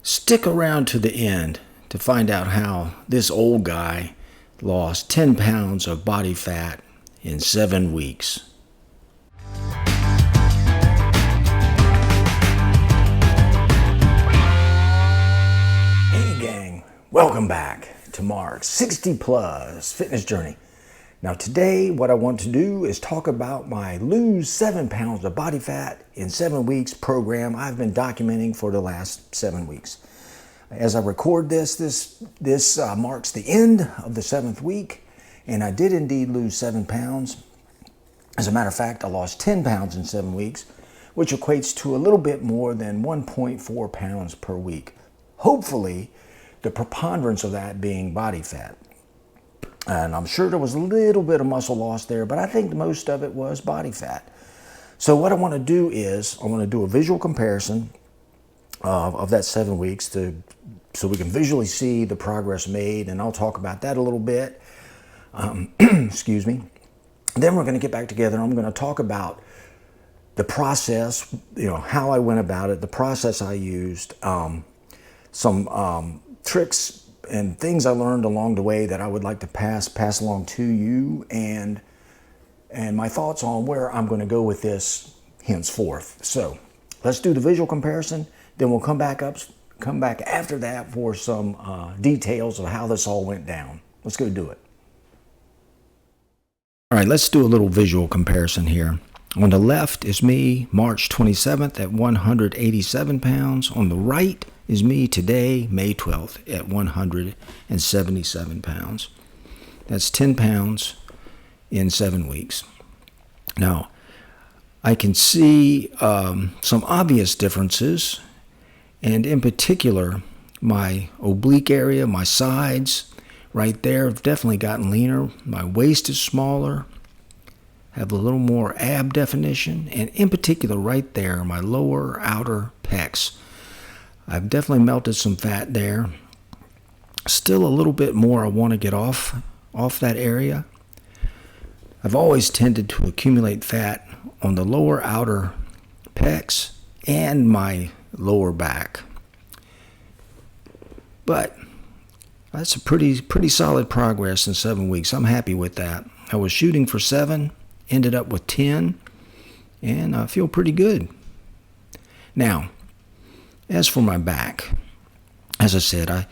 Stick around to the end to find out how this old guy lost 10 pounds of body fat in 7 weeks. Hey gang, welcome back to Mark's 60 Plus Fitness Journey. Now today what I want to do is talk about my Lose 7 Pounds of Body Fat in 7 Weeks program I've been documenting for the last 7 weeks. As I record this marks the end of the 7th week, and I did indeed lose 7 pounds. As a matter of fact, I lost 10 pounds in 7 weeks, which equates to a little bit more than 1.4 pounds per week. Hopefully, the preponderance of that being body fat. And I'm sure there was a little bit of muscle loss there, but I think most of it was body fat. So what I want to do is, I want to do a visual comparison of that 7 weeks so we can visually see the progress made, and I'll talk about that a little bit. Excuse me. Then we're going to get back together. I'm going to talk about the process, how I went about it, the process I used, some tricks and things I learned along the way that I would like to pass along to you, and my thoughts on where I'm going to go with this henceforth. So let's do the visual comparison. Then we'll come back after that for some details of how this all went down. Let's go do it. All right, let's do a little visual comparison here. On the left is me March 27th at 187 pounds. On the right is me today, May 12th, at 177 pounds. That's 10 pounds in 7 weeks. Now, I can see some obvious differences, and in particular, my oblique area, my sides, right there have definitely gotten leaner. My waist is smaller, have a little more ab definition, and in particular right there, my lower outer pecs. I've definitely melted some fat there. Still a little bit more I want to get off that area. I've always tended to accumulate fat on the lower outer pecs and my lower back. But that's a pretty solid progress in 7 weeks. I'm happy with that. I was shooting for 7, ended up with 10, and I feel pretty good. Now, as for my back, as I said, I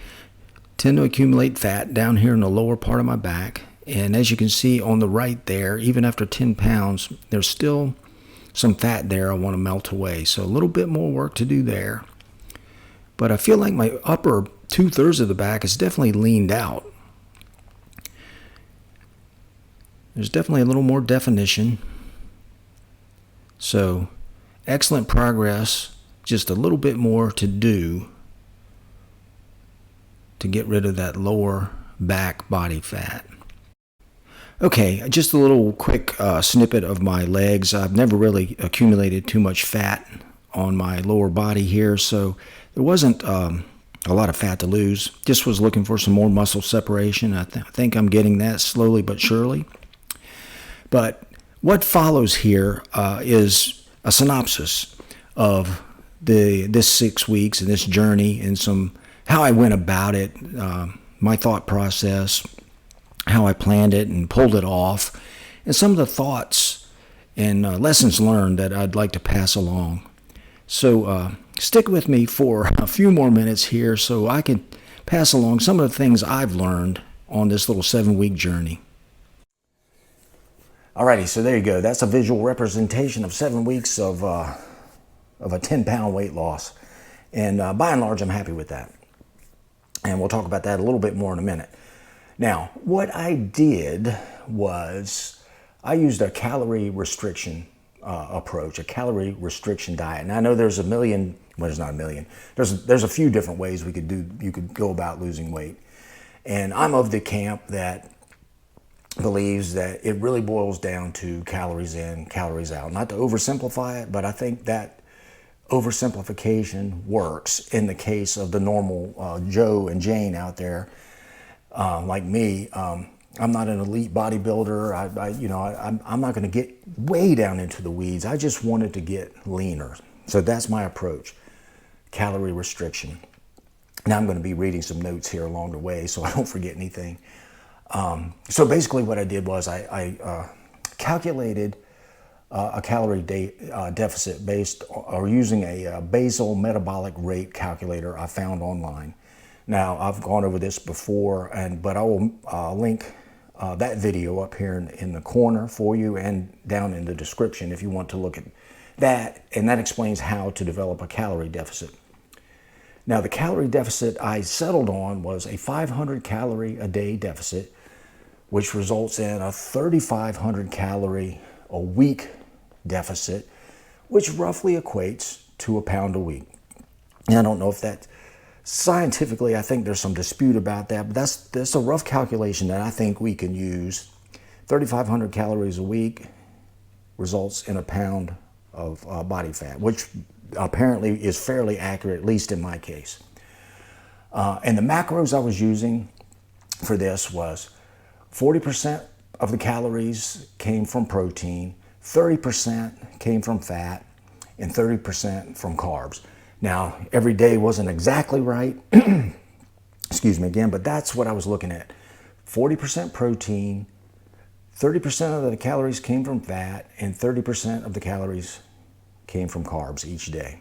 tend to accumulate fat down here in the lower part of my back. And as you can see on the right there, even after 10 pounds, there's still some fat there I want to melt away. So a little bit more work to do there. But I feel like my upper 2/3 of the back is definitely leaned out. There's definitely a little more definition. So excellent progress. Just a little bit more to do to get rid of that lower back body fat. Okay, just a little quick snippet of my legs. I've never really accumulated too much fat on my lower body here, so there wasn't a lot of fat to lose. Just was looking for some more muscle separation. I think I'm getting that slowly but surely. But what follows here is a synopsis of this 6 weeks and this journey, and how I went about it, my thought process, how I planned it and pulled it off, and some of the thoughts and lessons learned that I'd like to pass along. So stick with me for a few more minutes here so I can pass along some of the things I've learned on this little 7-week journey. Alrighty, so there you go. That's a visual representation of 7 weeks of a 10-pound weight loss. And by and large, I'm happy with that. And we'll talk about that a little bit more in a minute. Now, what I did was I used a calorie restriction approach, a calorie restriction diet. And I know there's there's not a million. There's a few different ways you could go about losing weight. And I'm of the camp that believes that it really boils down to calories in, calories out. Not to oversimplify it, but I think that oversimplification works in the case of the normal Joe and Jane out there, like me. I'm not an elite bodybuilder. I'm not going to get way down into the weeds. I just wanted to get leaner. So that's my approach, calorie restriction. Now I'm going to be reading some notes here along the way so I don't forget anything. So basically what I did was I calculated a calorie deficit based or using a basal metabolic rate calculator I found online. Now I've gone over this before, but I will link that video up here in the corner for you and down in the description if you want to look at that, and that explains how to develop a calorie deficit. Now the calorie deficit I settled on was a 500 calorie a day deficit, which results in a 3,500 calorie a week deficit, which roughly equates to a pound a week. And I don't know if that scientifically, I think there's some dispute about that, but that's a rough calculation that I think we can use. 3,500 calories a week results in a pound of body fat, which apparently is fairly accurate, at least in my case. And the macros I was using for this was 40% of the calories came from protein, 30% came from fat, and 30% from carbs. Now, every day wasn't exactly right, excuse me again, but that's what I was looking at. 40% protein, 30% of the calories came from fat, and 30% of the calories came from carbs each day.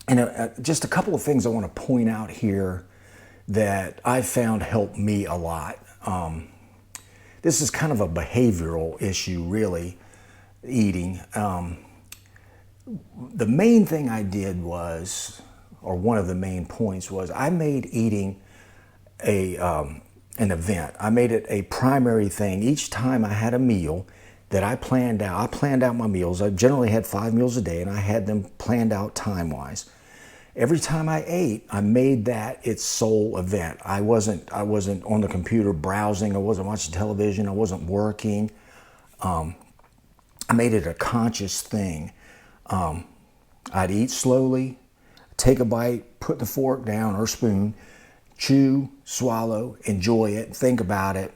And just a couple of things I want to point out here that I found helped me a lot. This is kind of a behavioral issue, really, eating. The main thing I did was, or one of the main points was, I made eating an event. I made it a primary thing. Each time I had a meal that I planned out my meals. I generally had 5 meals a day, and I had them planned out time-wise. Every time I ate, I made that its sole event. I wasn't on the computer browsing. I wasn't watching television. I wasn't working. I made it a conscious thing. I'd eat slowly, take a bite, put the fork down or spoon, chew, swallow, enjoy it, think about it,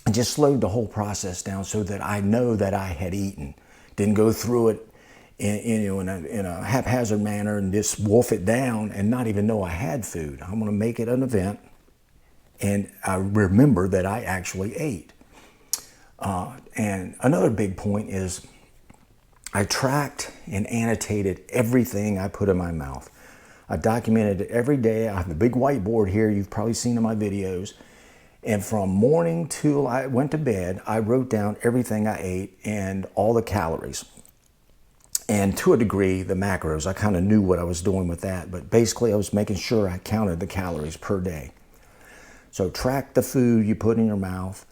and just slowed the whole process down so that I know that I had eaten. Didn't go through it in a haphazard manner and just wolf it down and not even know I had food. I'm going to make it an event, and I remember that I actually ate. And another big point is I tracked and annotated everything I put in my mouth. I documented it every day. I have a big whiteboard here. You've probably seen in my videos. And from morning till I went to bed, I wrote down everything I ate and all the calories. And to a degree, the macros. I kind of knew what I was doing with that. But basically, I was making sure I counted the calories per day. So track the food you put in your mouth.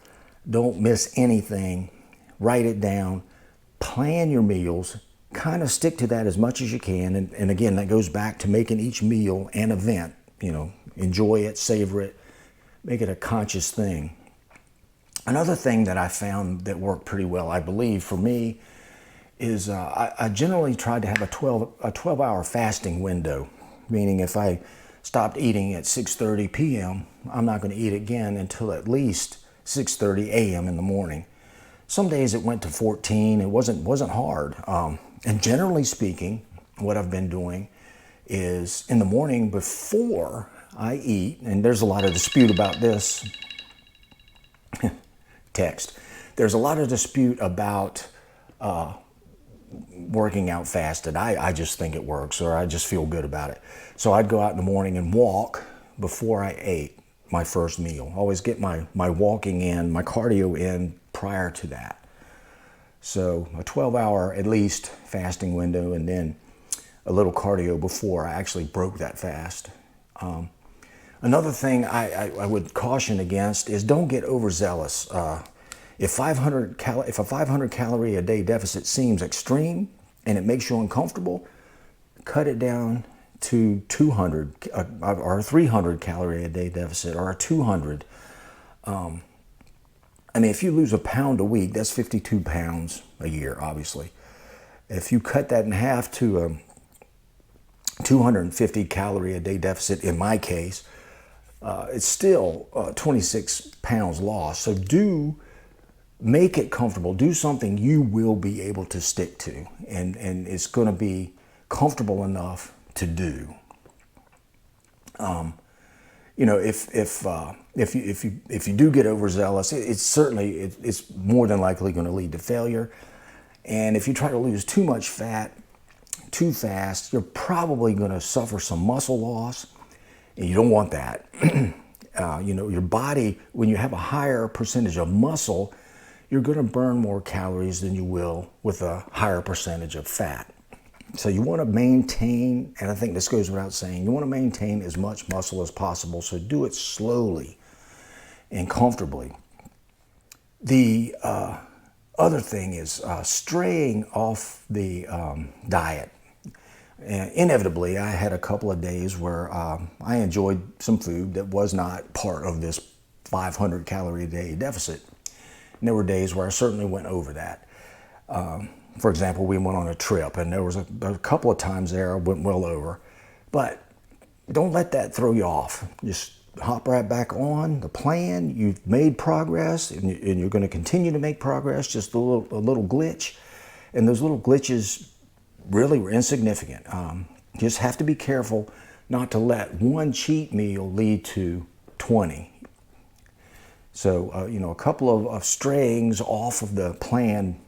Don't miss anything. Write it down. Plan your meals. Kind of stick to that as much as you can. And again, that goes back to making each meal an event. You know, enjoy it, savor it. Make it a conscious thing. Another thing that I found that worked pretty well, I believe, for me, is I generally tried to have a 12-hour fasting window. Meaning if I stopped eating at 6:30 p.m., I'm not going to eat again until at least 6:30 a.m. in the morning. Some days it went to 14. It wasn't hard. And generally speaking, what I've been doing is in the morning before I eat, and there's a lot of dispute about this, text. There's a lot of dispute about working out fasted. I just think it works, or I just feel good about it. So I'd go out in the morning and walk before I ate my first meal. Always get my walking in, my cardio in prior to that. So a 12-hour at least fasting window, and then a little cardio before I actually broke that fast. Another thing I would caution against is don't get overzealous. If a 500 calorie a day deficit seems extreme and it makes you uncomfortable, cut it down to 200 or a 300 calorie a day deficit, or a 200. I mean, if you lose a pound a week, that's 52 pounds a year, obviously. If you cut that in half to a 250 calorie a day deficit, in my case, it's still 26 pounds lost. So make it comfortable. Do something you will be able to stick to, and it's going to be comfortable enough to do. You know, if you do get overzealous, it's more than likely going to lead to failure. And if you try to lose too much fat too fast, you're probably going to suffer some muscle loss, and you don't want that. You know, your body, when you have a higher percentage of muscle, you're going to burn more calories than you will with a higher percentage of fat. So you want to maintain, and I think this goes without saying, you want to maintain as much muscle as possible. So do it slowly and comfortably. The other thing is straying off the diet. And inevitably, I had a couple of days where I enjoyed some food that was not part of this 500 calorie a day deficit. And there were days where I certainly went over that. For example, we went on a trip, and there was a couple of times there I went well over. But don't let that throw you off. Just hop right back on the plan. You've made progress, and you're going to continue to make progress. Just a little glitch, and those little glitches really were insignificant. Just have to be careful not to let one cheat meal lead to 20. So, you know, a couple of strayings off of the plan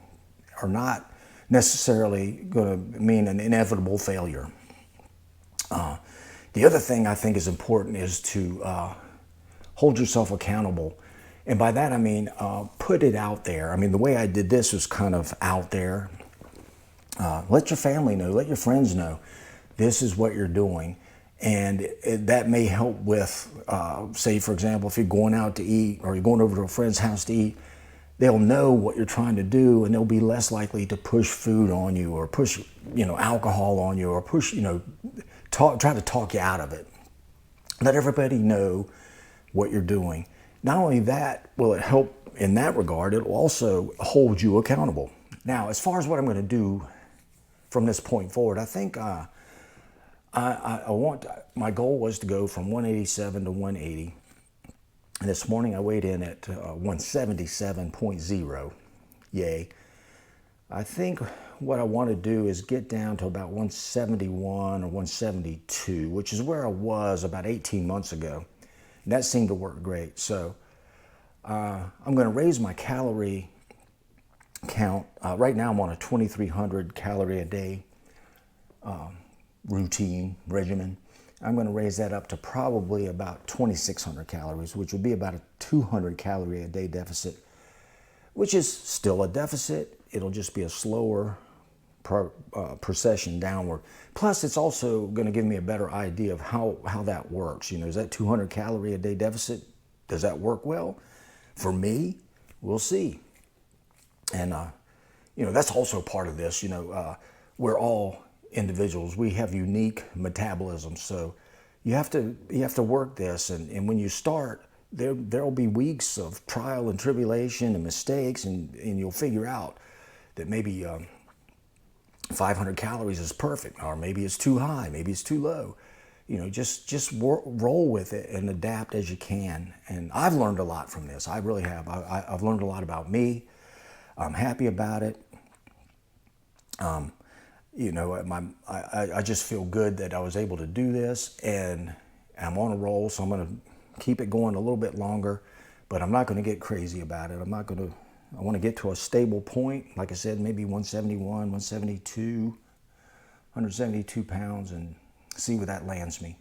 are not necessarily going to mean an inevitable failure. The other thing I think is important is to hold yourself accountable. And by that I mean put it out there. I mean, the way I did this was kind of out there. Let your family know, let your friends know this is what you're doing. And that may help with, say, for example, if you're going out to eat or you're going over to a friend's house to eat, they'll know what you're trying to do, and they'll be less likely to push food on you or push, you know, alcohol on you or push, you know, try to talk you out of it. Let everybody know what you're doing. Not only that will it help in that regard, it will also hold you accountable. Now, as far as what I'm going to do from this point forward, I think my goal was to go from 187 to 180. And this morning I weighed in at 177.0. Yay. I think what I want to do is get down to about 171 or 172, which is where I was about 18 months ago. And that seemed to work great. So I'm going to raise my calorie count. Right now I'm on a 2,300 calorie a day regimen. I'm going to raise that up to probably about 2,600 calories, which would be about a 200 calorie a day deficit, which is still a deficit. It'll just be a slower procession downward. Plus, it's also going to give me a better idea of how that works. You know, is that 200 calorie a day deficit, does that work well? For me, we'll see. And, you know, that's also part of this. You know, we're all individuals. We have unique metabolisms, so you have to work this. And when you start, there'll be weeks of trial and tribulation and mistakes, and you'll figure out that maybe 500 calories is perfect, or maybe it's too high, maybe it's too low. You know, just roll with it and adapt as you can. And I've learned a lot from this. I really have. I've learned a lot about me. I'm happy about it. You know, I just feel good that I was able to do this, and I'm on a roll, so I'm going to keep it going a little bit longer, but I'm not going to get crazy about it. I want to get to a stable point, like I said, maybe 171, 172, 172 pounds, and see where that lands me.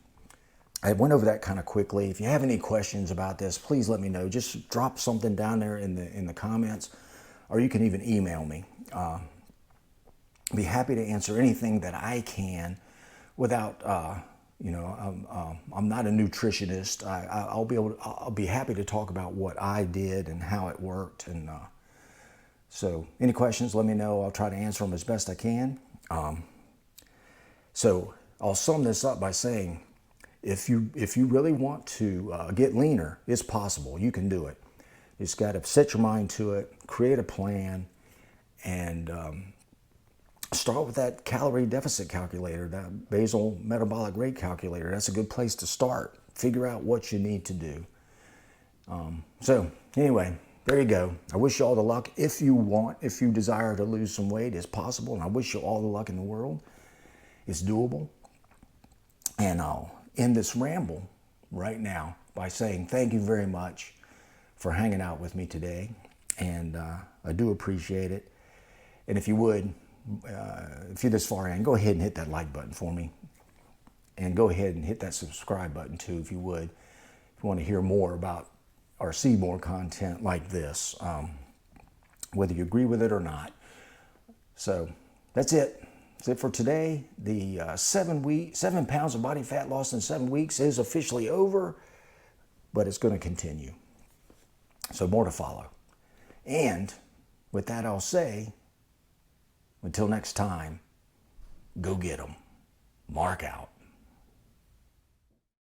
I went over that kind of quickly. If you have any questions about this, please let me know. Just drop something down there in the comments, or you can even email me. Be happy to answer anything that I can without, you know, I'm not a nutritionist. I'll be happy to talk about what I did and how it worked. And so any questions, let me know. I'll try to answer them as best I can. So I'll sum this up by saying, if you really want to get leaner, it's possible. You can do it. You just got to set your mind to it, create a plan, and start with that calorie deficit calculator, that basal metabolic rate calculator. That's a good place to start. Figure out what you need to do. So anyway, there you go. I wish you all the luck. If you desire to lose some weight, it's possible. And I wish you all the luck in the world. It's doable. And end this ramble right now by saying thank you very much for hanging out with me today. And I do appreciate it. And if you would, if you're this far in, go ahead and hit that like button for me. And go ahead and hit that subscribe button too, if you would. If you want to hear more about or see more content like this, whether you agree with it or not. So that's it. That's it for today. The 7 pounds of body fat lost in 7 weeks is officially over, but it's going to continue. So more to follow. And with that, I'll say, until next time, go get 'em. Mark out.